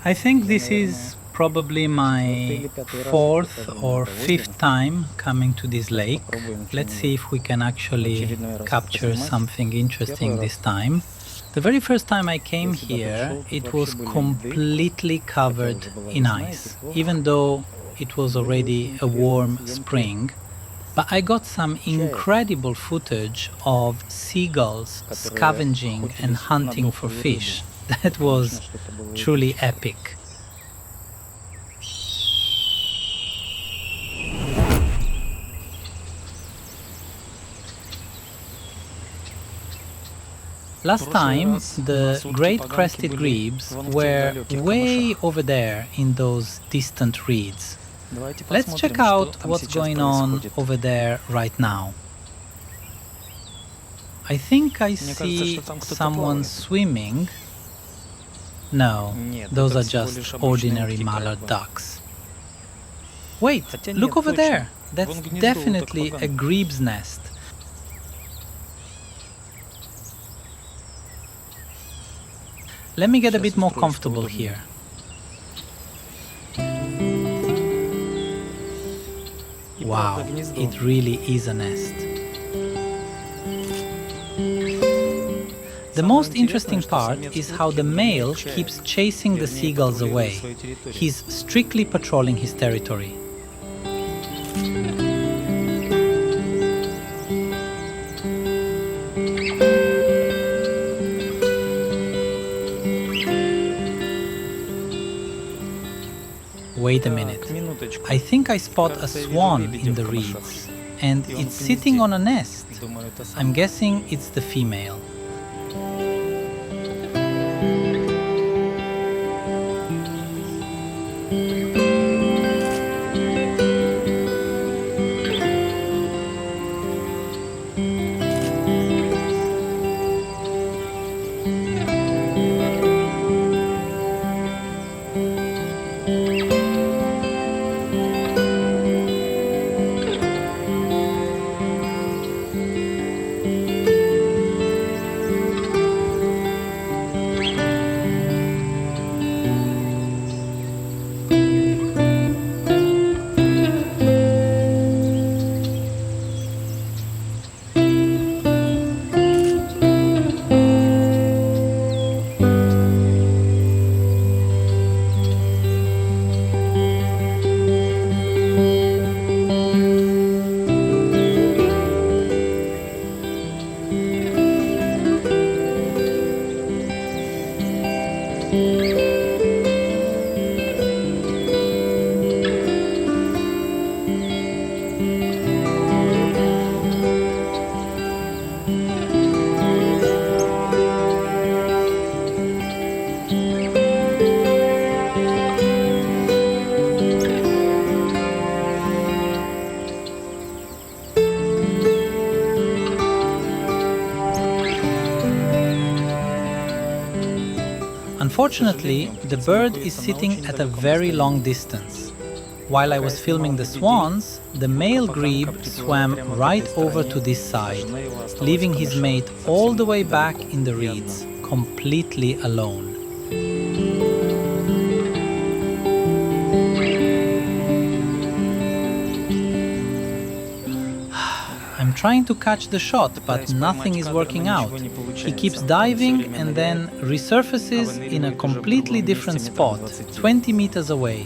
I think this is probably my fourth or fifth time coming to this lake. Let's see if we can actually capture something interesting this time. The very first time I came here, it was completely covered in ice, even though it was already a warm spring. But I got some incredible footage of seagulls scavenging and hunting for fish. That was truly epic. Last time, the Great Crested Grebes were way over there in those distant reeds. Let's check out what's going on over there right now. I think I see someone swimming. No, those are just ordinary mallard ducks. Wait, look over there! That's definitely a grebe's nest. Let me get a bit more comfortable here. Wow, it really is a nest. The most interesting part is how the male keeps chasing the seagulls away. He's strictly patrolling his territory. Wait a minute. I think I spot a swan in the reeds, and it's sitting on a nest. I'm guessing it's the female. Unfortunately, the bird is sitting at a very long distance. While I was filming the swans, the male grebe swam right over to this side, leaving his mate all the way back in the reeds, completely alone. I'm trying to catch the shot, but nothing is working out. He keeps diving and then resurfaces in a completely different spot, 20 meters away.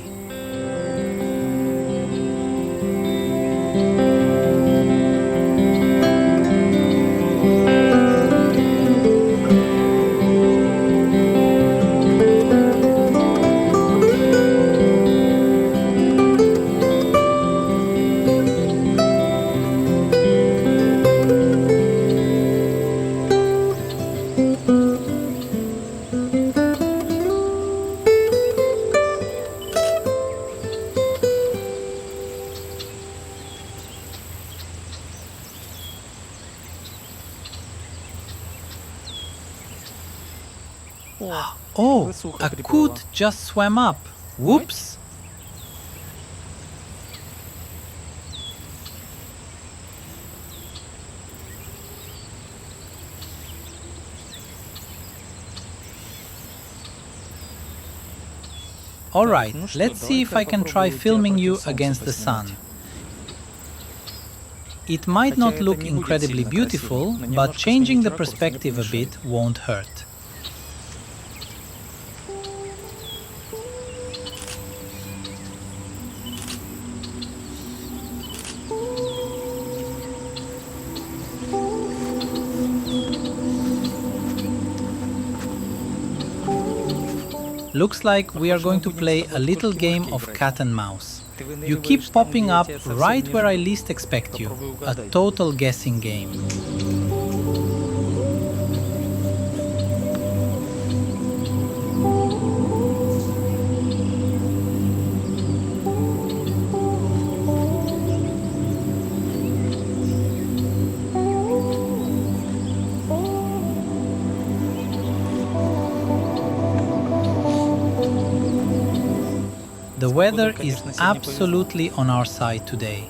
Oh, a coot just swam up. Whoops! Alright, let's see if I can try filming you against the sun. It might not look incredibly beautiful, but changing the perspective a bit won't hurt. Looks like we are going to play a little game of cat and mouse. You keep popping up right where I least expect you. A total guessing game. The weather is absolutely on our side today.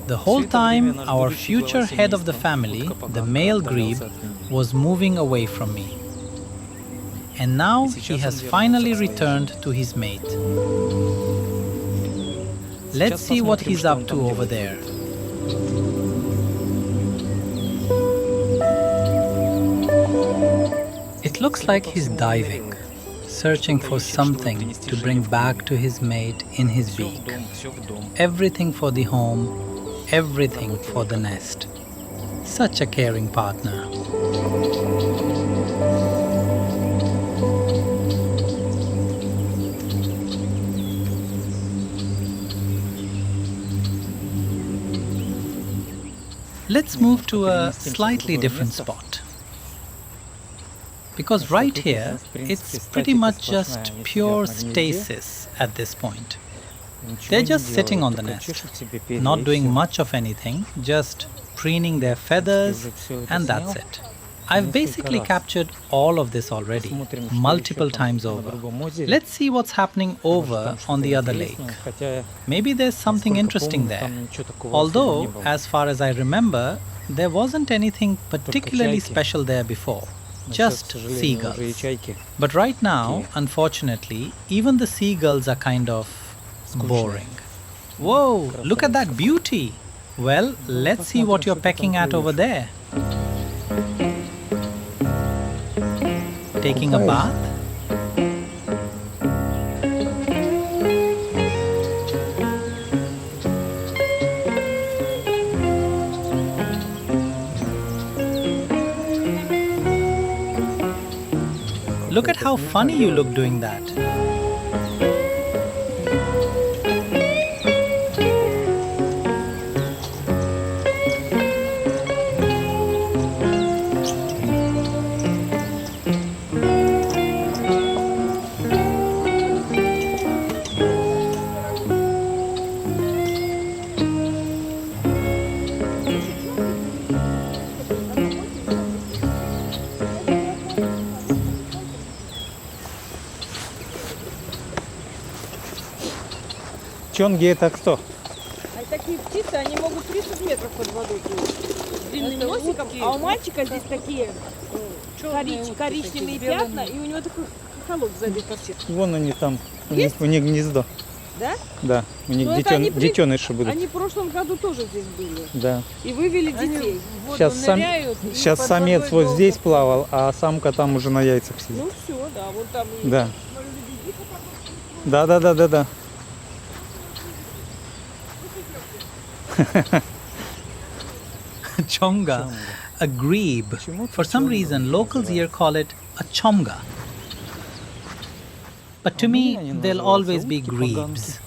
The whole time, our future head of the family, the male grebe, was moving away from me. And now he has finally returned to his mate. Let's see what he's up to over there. It looks like he's diving, searching for something to bring back to his mate in his beak. Everything for the home, everything for the nest. Such a caring partner. Let's move to a slightly different spot. Because right here, it's pretty much just pure stasis at this point. They're just sitting on the nest, not doing much of anything, just preening their feathers, and that's it. I've basically captured all of this already, multiple times over. Let's see what's happening over on the other lake. Maybe there's something interesting there. Although, as far as I remember, there wasn't anything particularly special there before. Just seagulls. But right now, unfortunately, even the seagulls are kind of boring. Whoa, look at that beauty! Well, let's see what you're pecking at over there. Taking a bath? Look at how funny you look doing that. Чонги это кто? А такие птицы, они могут 30 метров под водой плыть. С длинным носиком. А у мальчика здесь такие коричневые пятна, и у него такой хохолок сзади торчит. Вон они там, у них гнездо. Да? Да, у них детеныши будут. Они в прошлом году тоже здесь были. Да. И вывели детей. Сейчас самец вот здесь плавал, а самка там уже на яйцах сидит. Ну все, да, вот там. Да. Да. Chonga, a grebe. For some reason, locals here call it a chomga. But to me, they'll always be grebes.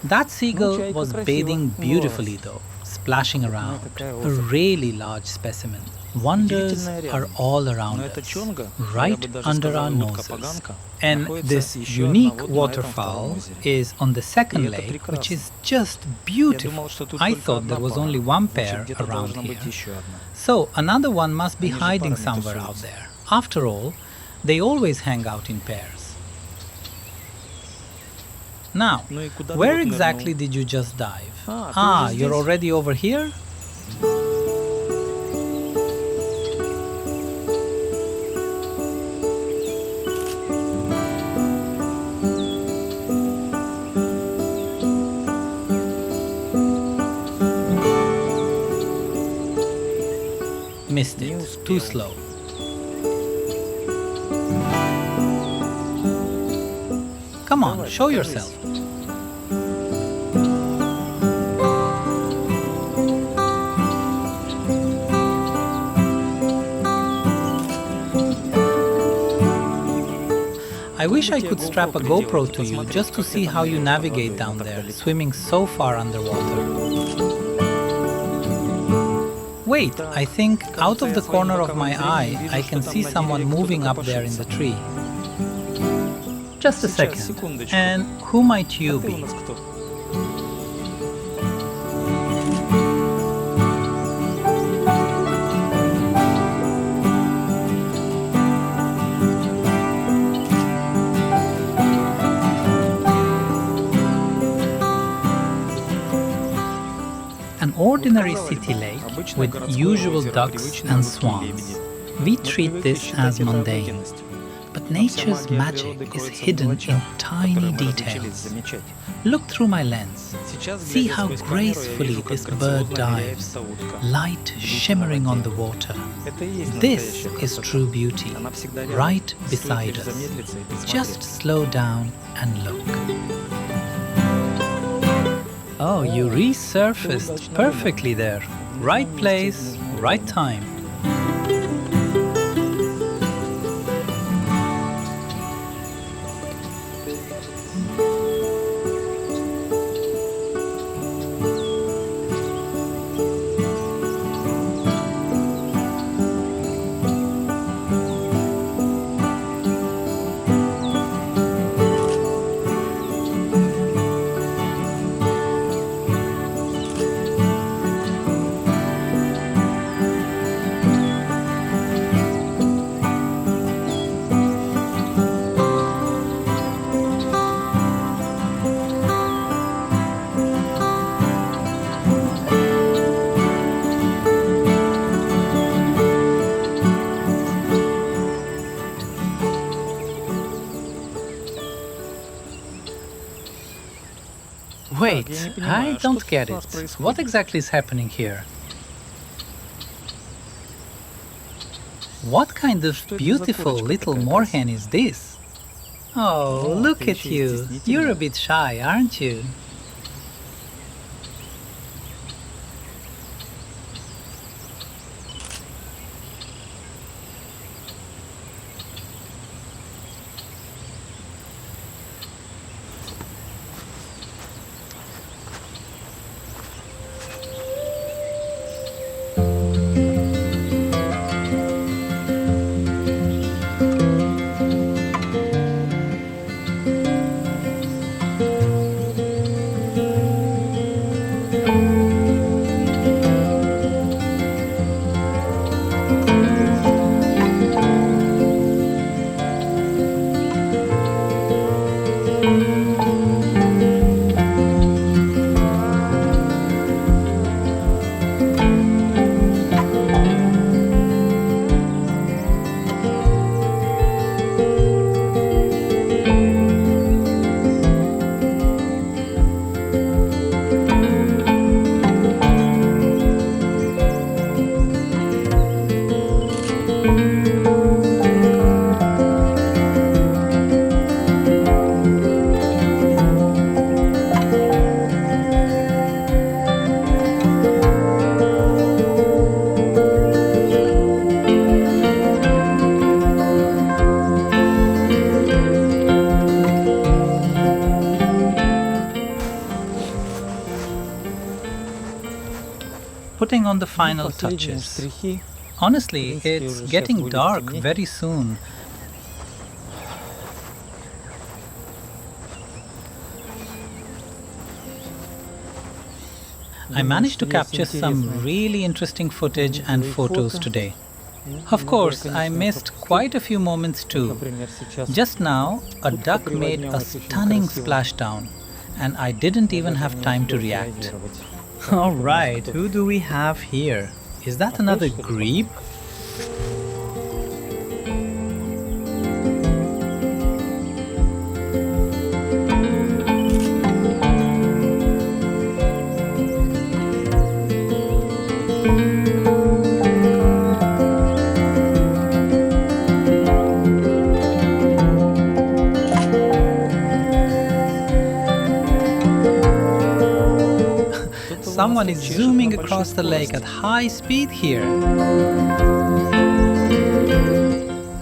That seagull was bathing beautifully though, splashing around. A really large specimen. Wonders are all around us, right under our noses. And this unique waterfowl is on the second lake, which is just beautiful. I thought there was only one pair around here. So another one must be hiding somewhere out there. After all, they always hang out in pairs. Now, where exactly did you just dive? Ah, you're already over here? Missed it. Too slow. Come on, show yourself. I wish I could strap a GoPro to you just to see how you navigate down there, swimming so far underwater. Wait, I think out of the corner of my eye, I can see someone moving up there in the tree. Just a second. And who might you be? An ordinary city lake with usual ducks and swans. We treat this as mundane. But nature's magic is hidden in tiny details. Look through my lens. See how gracefully this bird dives, light shimmering on the water. This is true beauty, right beside us. Just slow down and look. Oh, you resurfaced perfectly there. Right place, right time. Wait, I don't get it. What exactly is happening here? What kind of beautiful little moorhen is this? Oh, look at you. You're a bit shy, aren't you? putting on the final touches. Honestly, it's getting dark very soon. I managed to capture some really interesting footage and photos today. Of course, I missed quite a few moments too. Just now, a duck made a stunning splashdown, and I didn't even have time to react. Alright, who do we have here? Is that another grebe? Someone is zooming across the lake at high speed here.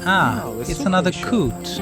Ah, it's another coot.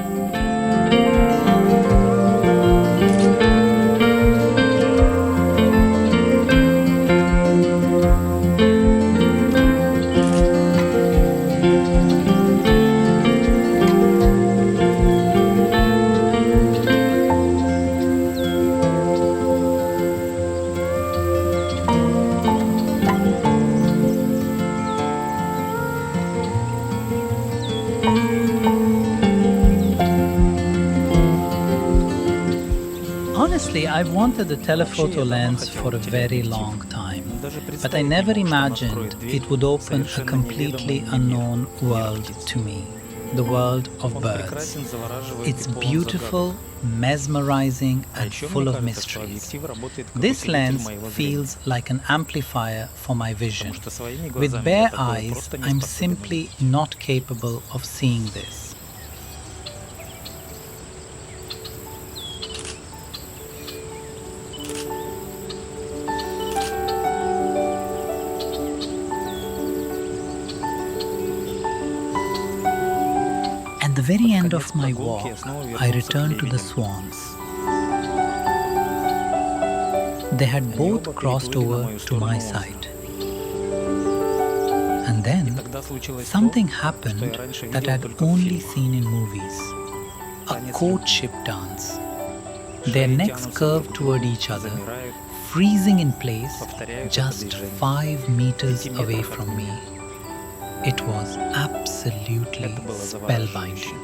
Honestly, I've wanted a telephoto lens for a very long time, but I never imagined it would open a completely unknown world to me, the world of birds. It's beautiful, mesmerizing, and full of mysteries. This lens feels like an amplifier for my vision. With bare eyes, I'm simply not capable of seeing this. At the very end of my walk, I returned to the swans. They had both crossed over to my side. And then, something happened that I'd only seen in movies. A courtship dance. Their necks curved toward each other, freezing in place just 5 meters away from me. It was absolutely spellbinding.